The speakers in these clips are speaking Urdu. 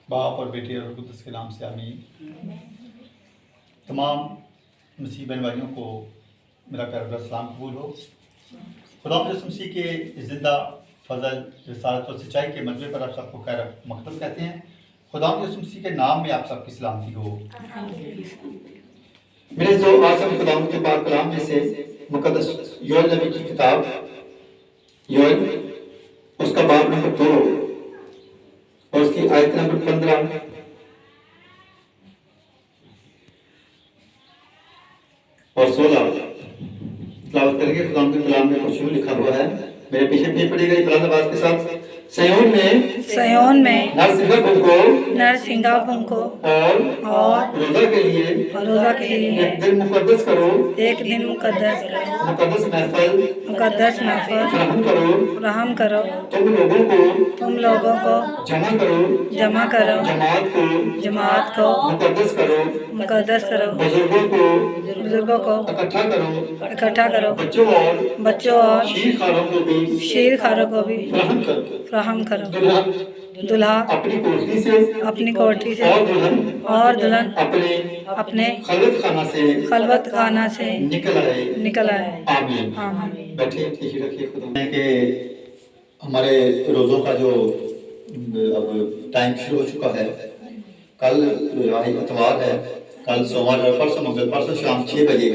باپ اور بیٹے اور قدس کے نام سے آمین۔ تمام مسیح بہن بھائیوں کو میرا پیار بھرا سلام قبول ہو۔ خدا یسوع مسیح کے زندہ فضل، رسالت اور سچائی کے منظر پر آپ سب کو خیر مقدم کہتے ہیں۔ خدا یسوع مسیح کے نام میں آپ سب کی سلامتی ہو۔ میرے جو آج ہم خدا کے پاک کلام میں سے مقدس یوئیل نبی کی کتاب یوئیل اس کا باب نمبر 2 اور اس کی آیت نمبر 15 اور 16 تلاوت کریں گے۔ خدا کے کلام میں کچھ لکھا ہوا ہے، میرے پیچھے بھی پڑے گا بلند آواز کے ساتھ۔ سیون میں نرسنگا پنکھو اور روزہ کے لیے ایک دن مقدس کرو، مقدس محفل فراہم کرو۔ تم لوگوں کو جمع کرو، جماعت کو مقدس کرو، بزرگوں کو اکٹھا کرو، بچوں اور شیر خاروں کو بھی فراہم کرو۔ دلہا اپنی کوٹری سے اور دلہن اپنے خلوت خانہ سے نکل آئے۔ آمین۔ بیٹھے رکھیے خدا کہ ہمارے روزوں کا جو اب ٹائم شروع ہو چکا ہے۔ کل اتوار ہے، کل سوموار ہے، پرسوں شام 6 بجے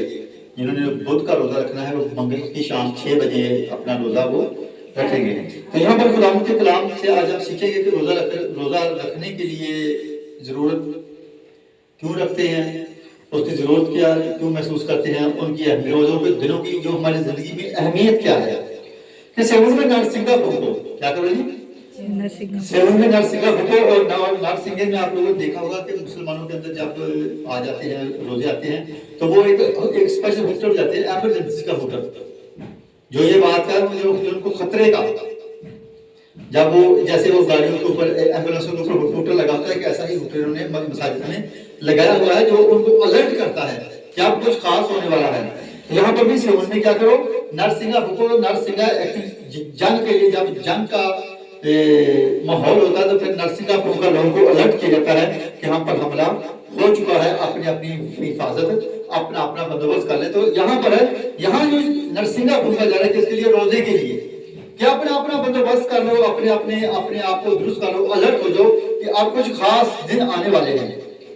جنہوں نے بدھ کا روزہ رکھنا ہے وہ منگل کی شام 6 بجے اپنا روزہ وہ رکھیں گے۔ تو یہاں پر خدا کے کلام سے آج ہم سیکھیں گے کہ روزہ رکھنے کے لیے ضرورت کیوں رکھتے ہیں، اس کی ضرورت کیا کیوں محسوس کرتے ہیں، ان کی روزوں کے دنوں کی جو ہماری زندگی میں اہمیت کیا ہے۔ کہ سیون میں نرسنگا پھونکو، کیا کرو جی؟ سیون میں نرسنگا پھونکو۔ اور نرسنگے میں آپ لوگوں نے دیکھا ہوگا کہ مسلمانوں کے اندر جب آ جاتے ہیں روزے آتے ہیں تو وہ ایک اسپیشل ہوٹل ہو جاتے ہیں، ایمرجنسی کا ہوٹل، جو یہ بات ہے جو ان کو خطرے کا، جب وہ جیسے وہ گاڑیوں کے اوپر ایمبولینسوں کے اوپر ہوٹل لگا ہوتا ہے کہ ایسا ہی ہوٹل انہوں نے مساجد میں لگایا ہوا ہے جو ان کو الرٹ کرتا ہے کہ اب کچھ خاص ہونے والا ہے۔ یہاں پر بھی سیون میں کیا کرو، نرسنگا پھونکو۔ نرسنگا جنگ کے لیے جب جنگ کا ماحول ہوتا ہے تو پھر نرسنگا پھونک کر لوگوں کو الرٹ کیا جاتا ہے کہ ہم پر حملہ ہو چکا ہے، اپنی حفاظت اپنا بندوبست کر لیں۔ تو یہاں پر ہے، یہاں جو نرسنگا پھونکا جا رہا ہے کس کے لیے؟ روزے کے لیے، کہ اپنا بندوبست کر لو، اپنے آپ کو درست کر لو، الرٹ ہو جاؤ کہ اب کچھ خاص دن آنے والے ہیں۔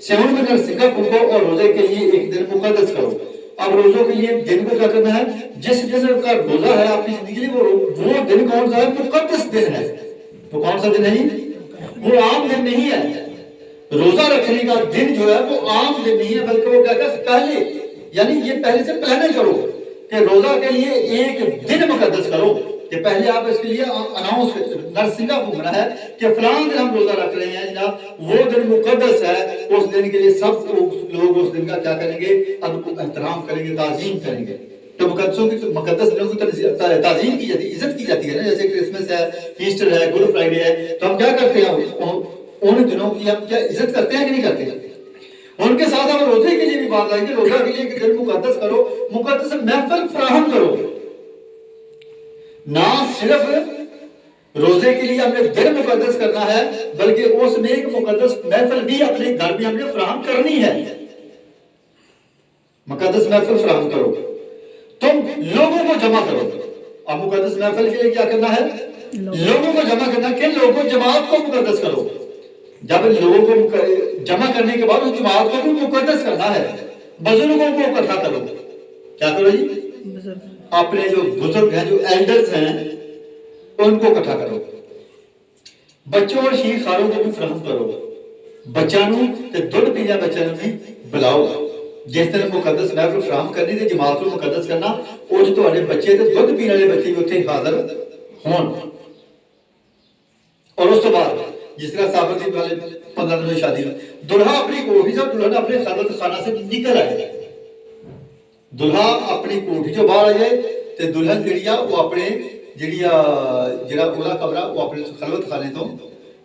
سیون میں نرسنگا پھونکو اور روزے کے لیے ایک دن مقدس کرو۔ اب روزوں کے لیے دن کو کیا کرنا ہے؟ جس دن کا روزہ ہے آپ کی زندگی لیے وہ دن کون سا ہے؟ مقدس دن ہے۔ وہ کون سا دن ہے؟ وہ عام دن نہیں ہے۔ روزہ رکھنے کا دن جو ہے وہ عام دن نہیں ہے، بلکہ وہ کہتا ہے پہلے، یعنی یہ پہلے سے پہلے کرو کہ روزہ کے لیے ایک دن مقدس کرو، کہ پہلے آپ اس کے لیے اناؤنس نرسنگا پھونکنا ہے کہ فلاں دن ہم روزہ رکھ رہے ہیں جناب، وہ دن مقدس ہے۔ اس دن کے لیے سب لوگ اس دن کا کیا کریں گے؟ ادب احترام کریں گے، تعظیم کریں گے۔ تو مقدس دنوں کی تعظیم کی جاتی ہے، عزت کی جاتی ہے نا، جیسے کرسمس ہے، ایسٹر ہے، گڈ فرائیڈے ہے، تو ہم کیا کرتے ہیں؟ ان دنوں کی ہم کیا عزت کرتے ہیں کہ نہیں کرتے ہیں؟ ان کے ساتھ ہم روزے کے لیے بھی بات آئیں گے، روزہ کے لیے ایک دن مقدس کرو، مقدس محفل فراہم کرو۔ نہ صرف روزے کے لیے ہم نے دن مقدس کرنا ہے بلکہ اس میں ایک مقدس محفل بھی اپنے گھر میں ہم نے فراہم کرنی ہے۔ مقدس محفل فراہم کرو، تم لوگوں کو جمع کرو۔ اب مقدس محفل کے لیے کیا کرنا ہے؟ لوگوں کو جمع کرنا۔ کن لوگوں کو؟ جماعت کو مقدس کرو۔ جب لوگوں کو جمع کرنے کے بعد اس جماعت کو بھی مقدس کرنا ہے۔ بزرگوں کو اکٹھا کرو۔ کیا کرو جی؟ اپنے جو بزرگ ہیں، جو ایلڈرز ہیں، ان کو اکٹھا کرو۔ بچوں اور شیر خاروں کو بھی فراہم کرو۔ بچانوں تے دودھ پینے بچانوں بھی بلاؤ۔ جس طرح مقدس محفل فراہم کرنی تے جماعت کو مقدس کرنا، وہ جو تہاڈے بچے تے دودھ پینے والے بچے بھی اتنے حاضر ہون۔ اور اس کے بعد جس طرح صحابہ کی پہلے 15 دن میں شادی ہوئی، دلہا اپنی کوٹھی سے دلہن اپنے خلوت خانہ سے نکل آئے۔ دلہا اپنی کوٹھی جو باہر آ جائے تے دلہن جڑی وہ اپنے جڑا اولا کمرہ وہ اپنے خلوت خانے تو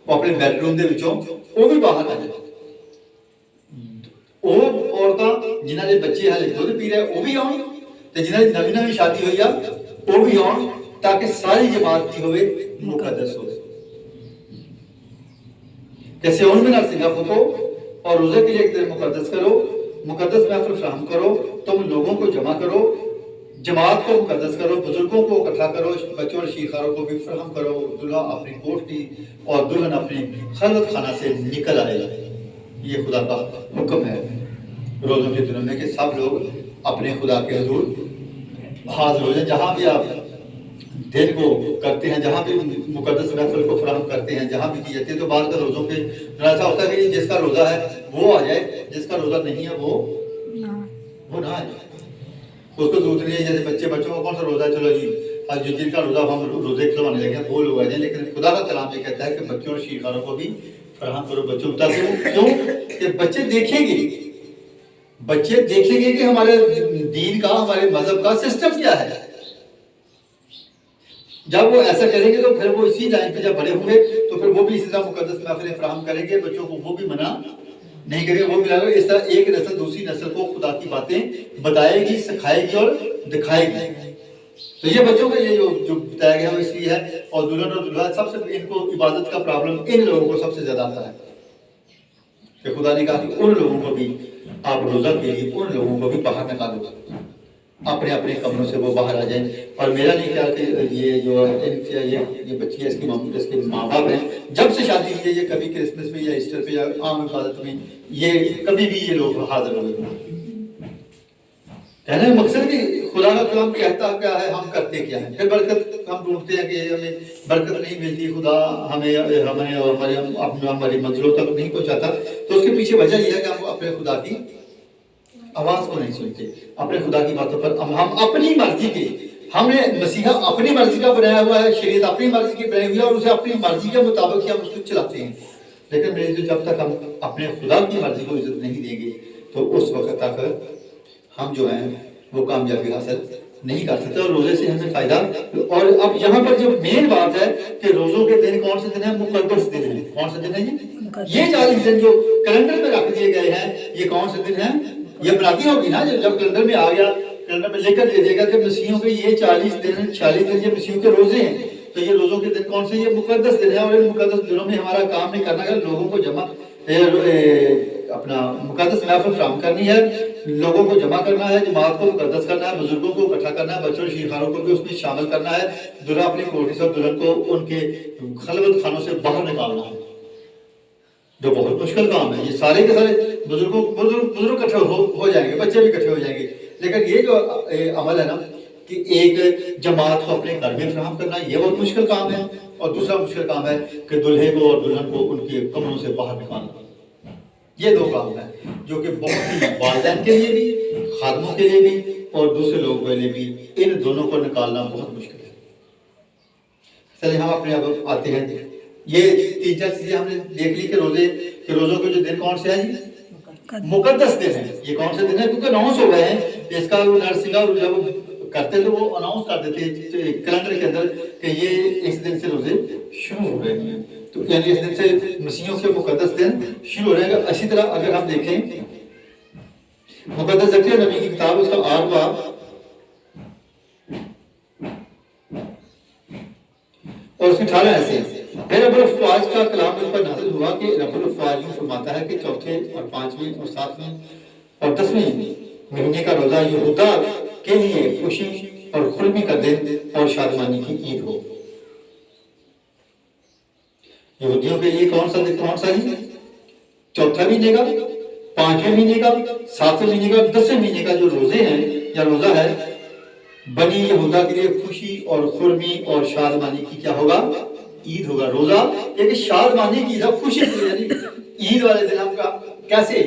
وہ اپنے بیڈ روم دے وچوں وہ بھی باہر آ جائے۔ وہ عورتاں جنہاں دے بچے ہلے دودھ پی رہے وہ بھی آؤں تے جنہاں دی نویں شادی ہوئی وہ بھی آؤں، تاکہ ساری جماعت کی ہوئے مقدس ہوئے۔ کہ سیون میں نرسنگا پھوکو اور روزے کے لیے ایک دن مقدس کرو، مقدس محفل فراہم کرو، تم لوگوں کو جمع کرو، جماعت کو مقدس کرو، بزرگوں کو اکٹھا کرو، بچوں اور شیخاروں کو بھی فراہم کرو، دلہا اپنی کوٹھی اور دلہن اپنی خلوت خانہ سے نکل آئے۔ یہ خدا کا حکم ہے روزوں کے دنوں میں کہ سب لوگ اپنے خدا کے حضور حاضر ہو جائیں۔ جہاں بھی آپ دن کو کرتے ہیں، جہاں بھی مقدس محفل کو فراہم کرتے ہیں، جہاں بھی کی جاتی ہے، تو بعض کا روزوں پہ ایسا ہوتا ہے کہ جس کا روزہ ہے وہ آ جائے، جس کا روزہ نہیں ہے وہ نہ آ جائے۔ اس کو ضرورت نہیں ہے، جیسے بچوں کو کون سا روزہ ہے، چلو جی آج جن کا روزہ ہم روزے کھلوانے لگے ہیں وہ لوگ آ جائیں، لیکن خدا کا کلام یہ کہتا ہے کہ بچوں اور شیخاروں کو بھی فراہم کرو۔ بچوں بتا کیوں کہ بچے دیکھیں گے کہ ہمارے دین کا، ہمارے مذہب کا سسٹم کیا ہے۔ جب وہ ایسا کریں گے تو پھر وہ اسی لائن پہ جب بڑے ہوں گے تو پھر وہ بھی اسی طرح مقدس محفلیں فراہم کریں گے، بچوں کو وہ بھی منع نہیں کریں گے، وہ بھی اس طرح ایک نسل دوسری نسل کو خدا کی باتیں بتائے گی، سکھائے گی اور دکھائے گی۔ تو یہ بچوں کا یہ جو بتایا گیا وہ اس لیے ہے۔ اور دلہن اور دلہا سب سے ان کو عبادت کا پرابلم ان لوگوں کو سب سے زیادہ آتا ہے کہ خدا نے کہا کہ ان لوگوں کو بھی آپ روزہ کے لیے ان لوگوں کو بھی باہر نکالو، اپنے اپنے کمروں سے وہ باہر آ جائیں۔ اور میرا نہیں خیال کہ یہ جو یہ بچی ہے اس کے ماں باپ ہیں، جب سے شادی کی ہے یہ کبھی کرسمس میں یا ایسٹر پہ یا عام عبادت میں یہ کبھی بھی یہ لوگ حاضر ہوئے۔ کہنے کا مقصد کہ خدا کا کلام کہتا کیا ہے، ہم کرتے کیا ہیں۔ پھر برکت ہم ڈھونڈتے ہیں کہ ہمیں برکت نہیں ملتی، خدا ہمیں ہماری منزلوں تک نہیں پہنچاتا، تو اس کے پیچھے وجہ یہ ہے کہ ہم اپنے خدا کی آواز کو نہیں سنتے، اپنے خدا کی باتوں پر ہم اپنی مرضی کے، ہم نے مسیحا اپنی مرضی کا بنایا ہوا ہے، شریعت اپنی مرضی کی بنائی ہوئی ہے اور اسے اپنی مرضی کے مطابق ہی ہم اس کو چلاتے ہیں۔ لیکن میرے جو جب تک ہم اپنے خدا کی مرضی کو عزت نہیں دیں گے تو اس وقت تک ہم جو ہیں وہ کامیابی حاصل نہیں کر سکتے اور روزے سے ہمیں فائدہ۔ اور اب یہاں پر جو مین بات ہے کہ روزوں کے دن کون سے دن ہیں؟ مقدس دن ہیں۔ کون سے دن ہیں یہ 40 دن جو کیلنڈر میں رکھ دیے گئے ہیں، یہ کون سے دن ہیں؟ یہ بناتی ہوگی نا، جب کیلنڈر میں آ گیا، کیلنڈر میں لکھ کر دے دے گا کہ مسیحیوں کے یہ 46 دن یہ مسیحیوں کے روزے ہیں، تو یہ روزوں کے دن کون سے؟ یہ مقدس دن ہیں۔ اور ان مقدس دنوں میں ہمارا کام نہیں کرنا ہے، لوگوں کو جمع اپنا مقدس محفل فراہم کرنی ہے، لوگوں کو جمع کرنا ہے، جماعت کو مقدس کرنا ہے، بزرگوں کو اکٹھا کرنا ہے، بچوں اور شیخاروں کو بھی اس میں شامل کرنا ہے، دلہا اپنی کوٹھی سے اور دلہن کو ان کے خلوت خانوں سے باہر نکالنا ہے، جو بہت مشکل کام ہے۔ یہ سارے کے سارے بزرگ اکٹھے ہو جائیں گے، بچے بھی اکٹھے ہو جائیں گے، لیکن یہ جو عمل ہے نا کہ ایک جماعت کو اپنے گھر میں فراہم کرنا، یہ بہت مشکل کام ہے۔ اور دوسرا مشکل کام ہے کہ دلہے کو اور دلہن کو ان کے کمروں سے باہر نکالنا۔ یہ دو کام ہیں جو کہ بہت ہی والدین کے لیے بھی، خادموں کے لیے بھی اور دوسرے لوگوں کے لیے بھی، ان دونوں کو نکالنا بہت مشکل ہے۔ چلیے ہم اپنے اب آتے ہیں، یہ 3-4 چیزیں ہم نے دیکھ لی کہ روزوں کے جو دن کون سے ہیں؟ مقدس دن ہیں۔ یہ کون سے دن ہیں؟ کیونکہ اناؤنس ہو گئے ہیں، اس کا نرسنگا جب کرتے تو وہ اناؤنس کر دیتے کیلنڈر کے اندر کہ یہ اس دن سے روزے شروع ہو رہے ہیں، تو یعنی اس دن سے مسیحیوں کے مقدس دن شروع ہو رہے ہیں۔ اسی طرح اگر ہم دیکھیں مقدس زکریا نبی کی کتاب، اس کا 8 باب اور اس کی 18 ایسے ہیں۔ پھر رب الافواج کا کلام اس پر نازل ہوا کہ رب الافواج میں فرماتا ہے کہ 4 اور 5 اور 7 اور 10 مہینے کا روزہ یہودا کے لیے خوشی اور خرمی کا دن اور شادمانی کی عید ہو۔ یہودیوں کے لیے کون سا ہے؟ 4 مہینے کا، 5 مہینے کا، 7 مہینے کا، 10 مہینے کا جو روزے ہیں یا روزہ ہے، بنی یہودا کے لیے خوشی اور خرمی اور شادمانی کی کیا ہوگا؟ عید ہوگا۔ روزہ ایک شادمانی کی عید ہے، خوشی کی، یعنی عید والے دن ہم کیسے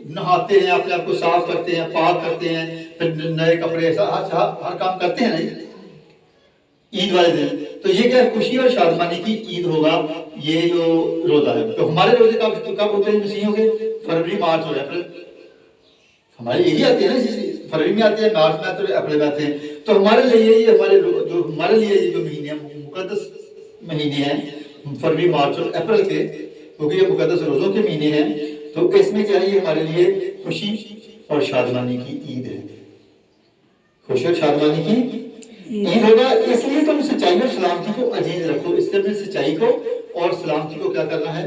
نہاتے ہیں، اپنے آپ کو صاف کرتے ہیں، پاک کرتے ہیں، پھر نئے کپڑے ہر کام کرتے ہیں نہیں عید والے دن، تو یہ کیا خوشی اور شادمانی کی عید ہوگا یہ جو روزہ ہے۔ تو ہمارے روزے کب ہوتے ہیں مسیحیوں کے؟ فروری، مارچ اور اپریل۔ ہمارے یہی آتے ہیں نا، فروری میں آتے ہیں، مارچ میں آتے ہیں، اپریل میں آتے ہیں۔ تو ہمارے لیے یہ جو مہینے ہیں مقدس مہینے ہیں، فروری، مارچ اور اپریل کے، کیونکہ یہ مقدس روزوں کے مہینے ہیں، تو اس میں کیا ہے؟ یہ ہمارے لیے خوشی اور شادمانی کی عید ہے۔ خوشی اور شادمانی کی عید ہوگا، اس لیے تم سچائی اور سلامتی کو عزیز رکھو۔ اس لیے اپنی سچائی کو اور سلامتی کو کیا کرنا ہے؟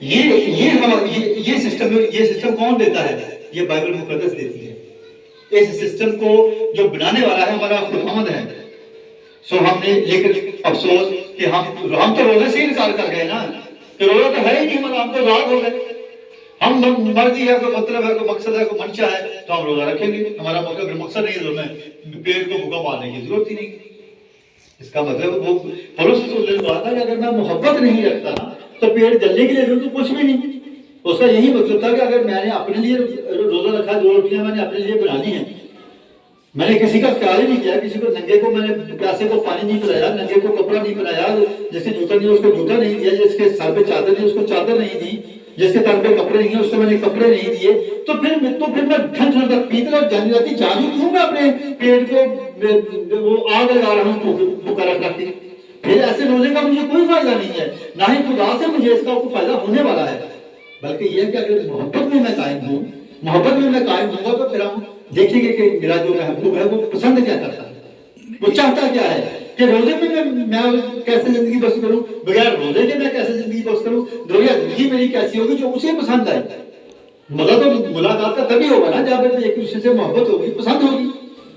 یہ سسٹم کون دیتا ہے؟ یہ بائبل مقدس دیتی ہے۔ اس سسٹم کو جو بنانے والا ہے ہمارا خداوند ہے۔ سو ہم نے، لیکن افسوس کہ ہم تو روزے سے انکار کر گئے نا، کہ روزہ تو ہے ہی نہیں ہمارا، ہم تو آزاد ہو گئے۔ ہم مرضی ہے، کوئی مطلب ہے، کوئی مقصد ہے، کوئی منشا ہے تو ہم روزہ رکھیں گے۔ ہمارا مقصد نہیں ہے تو ہمیں پیٹ کو بھوکا مارنے کی ضرورت ہی نہیں۔ اس کا مطلب وہ پولس رسول نے کہا تھا کہ اگر میں محبت نہیں رکھتا نا تو پیٹ جلنے کے لیے تو کچھ بھی نہیں۔ اس کا یہی مطلب تھا کہ اگر میں نے اپنے لیے روزہ رکھا، 2 روٹیاں میں نے اپنے لیے بنانی ہیں، میں نے کسی کا خیال ہی نہیں کیا، کسی کو ننگے کو میں نے پیاسے کو پانی نہیں پلایا، ننگے کو کپڑا نہیں پلایا، جس کے جوتا نہیں اس کو جوتا نہیں دیا، جس کے سر پہ چادر نہیں اس کو چادر نہیں دی، جس کے تن پہ کپڑے نہیں ہیں اس کو میں نے کپڑے نہیں دیے، تو پھر میں ٹھنڈ تک پیتے اور جانے جاتی جادو کیوں میں اپنے پیٹ کو وہ آگ لگا رہا ہوں بھوکا رکھ رکھ کے؟ پھر ایسے روزے کا مجھے کوئی فائدہ نہیں ہے، نہ ہی خدا سے مجھے اس کا کوئی فائدہ ہونے والا ہے، بلکہ یہ ہے کہ اگر محبت میں قائم ہوں، محبت میں قائم ہوں گا تو پھر ہم دیکھیں گے کہ میرا جو محبوب ہے وہ پسند کیا کرتا ہے، وہ چاہتا کیا ہے، کہ روزے میں کیسے زندگی بسر کروں، بغیر روزے کے میں کیسے زندگی بسر کروں، زندگی میری کیسی ہوگی جو اسے پسند آئے۔ مزہ تو ملاقات کا تبھی ہوگا نا جب ایک دوسرے سے محبت ہوگی، پسند ہوگی۔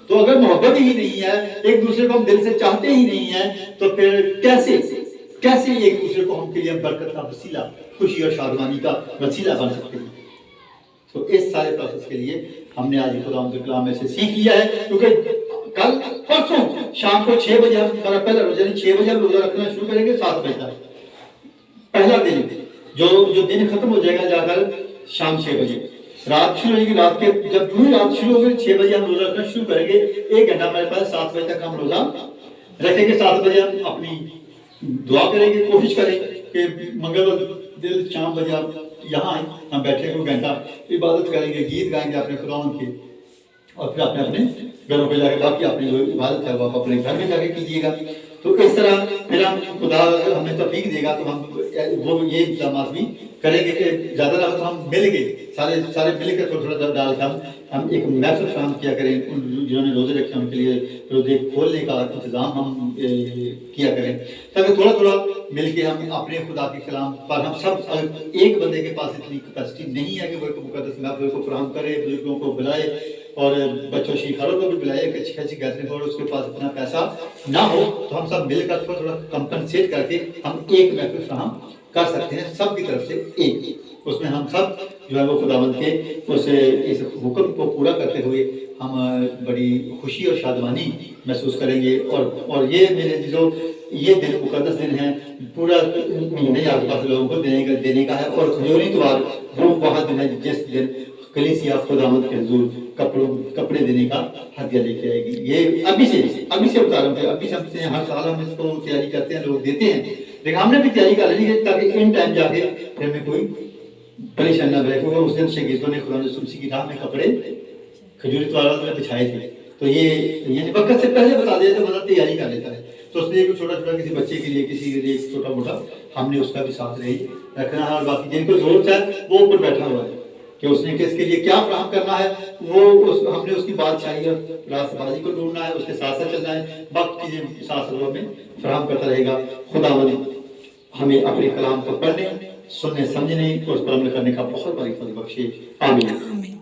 تو اگر محبت ہی نہیں ہے، ایک دوسرے کو ہم دل سے چاہتے ہی نہیں ہیں، تو پھر کیسے ایک دوسرے کو ہم کے لیے برکت کا وسیلہ، خوشی اور شادمانی کا وسیلہ بن سکتے ہیں؟ تو اس سارے پروسیس کے لیے ہم نے آج خدا کے کلام میں سے سیکھ لیا ہے، کیونکہ کل پرسوں شام کو 6 بجے ہمارا پہلا روزہ، 6 بجے ہم روزہ رکھنا شروع کریں گے، 7 بجے تک پہلا دن، جو دن ختم ہو جائے گا جا کر شام 6 بجے، رات شروع ہوگی، رات کے جب پوری رات شروع ہوگی 6 بجے ہم روزہ رکھنا شروع کریں گے، 1 گھنٹہ ہمارے پاس، 7 بجے تک ہم روزہ رکھیں گے۔ 7 بجے ہم اپنی دعا کریں گے، کوشش کریں کہ منگل دل شام بجے آپ یہاں آئیں، ہم بیٹھے کو گھنٹہ عبادت کریں گے، گیت گائیں گے اپنے خداوند کے، اور پھر اپنے گھروں پہ جا کے باقی اپنی جو عبادت ہے وہ آپ اپنے گھر میں جا کے کیجیے گا۔ تو اس طرح پھر ہم خدا ہمیں توفیق دے گا تو ہم وہ یہ انتظامات بھی کریں گے کہ زیادہ نہ ہم مل کے سارے مل کے تھوڑا ڈال کے ہم ایک محفل فراہم کیا کریں، جنہوں نے روزے رکھے ان کے لیے روزے کھولنے کا انتظام ہم کیا کریں، تاکہ تھوڑا مل کے ہم اپنے خدا کے کلام پر ہم سب، ایک بندے کے پاس اتنی کیپیسٹی نہیں ہے کہ وہ ایک مقدس محفل کو فراہم کرے، بزرگوں کو بلائے اور بچوں شیخاروں کو بھی بلائے، کہ اچھی گیدرنگ اور اس کے پاس اتنا پیسہ نہ ہو، تو ہم سب مل کر تھوڑا کمپنسیٹ کر کے ہم ایک محفل فراہم کر سکتے ہیں، سب کی طرف سے ایک، اس میں ہم سب جو ہے وہ خداوند کے اس حکم کو پورا کرتے ہوئے ہم بڑی خوشی اور شادمانی محسوس کریں گے۔ اور یہ میرے جو یہ دن مقدس دن ہے، پورا مہینے آس پاس لوگوں کو دینے کا ہے، اور کھجور اتوار وہ بہت دن ہے جس دن کلیسیا خداوند کے حضور کپڑے دینے کا ہدیہ لے کے آئے گی۔ یہ ابھی سے بتا رہا ہوں کہ ابھی سمجھتے ہیں، ہر سال ہم اس کو تیاری کرتے ہیں، لوگ دیتے ہیں، لیکن ہم نے بھی تیاری کر لینی ہے تاکہ ان ٹائم جا کے پھر ہمیں کوئی پریشان نہ رہے، کیونکہ اس دن شاگردوں نے خدا یسوع کی راہ میں کپڑے کھجور اتوار میں بچھائے تھے، تو یہ یعنی وقت سے پہلے بتا دیا تو بندہ تیاری کر لیتا ہے۔ تو اس لیے چھوٹا کسی بچے کے لیے، کسی کے لیے چھوٹا موٹا ہم نے اس کا بھی ساتھ رکھنا ہے، اور باقی جن کو ضرورت ہے وہ اوپر بیٹھا ہوا ہے کہ اس نے کس کے لیے کیا فراہم کرنا ہے، وہ ہم نے اس کی بادشاہی اور راست بازی کو ڈھونڈنا ہے، اس کے ساتھ ساتھ چلنا ہے، باقی چیزیں ساتھ ساتھ میں فراہم کرتا رہے گا۔ خداوند ہمیں اپنے کلام کو پڑھنے، سننے، سمجھنے اور اس پر عمل کرنے کا بہت بڑی فضل بخشے، آمین۔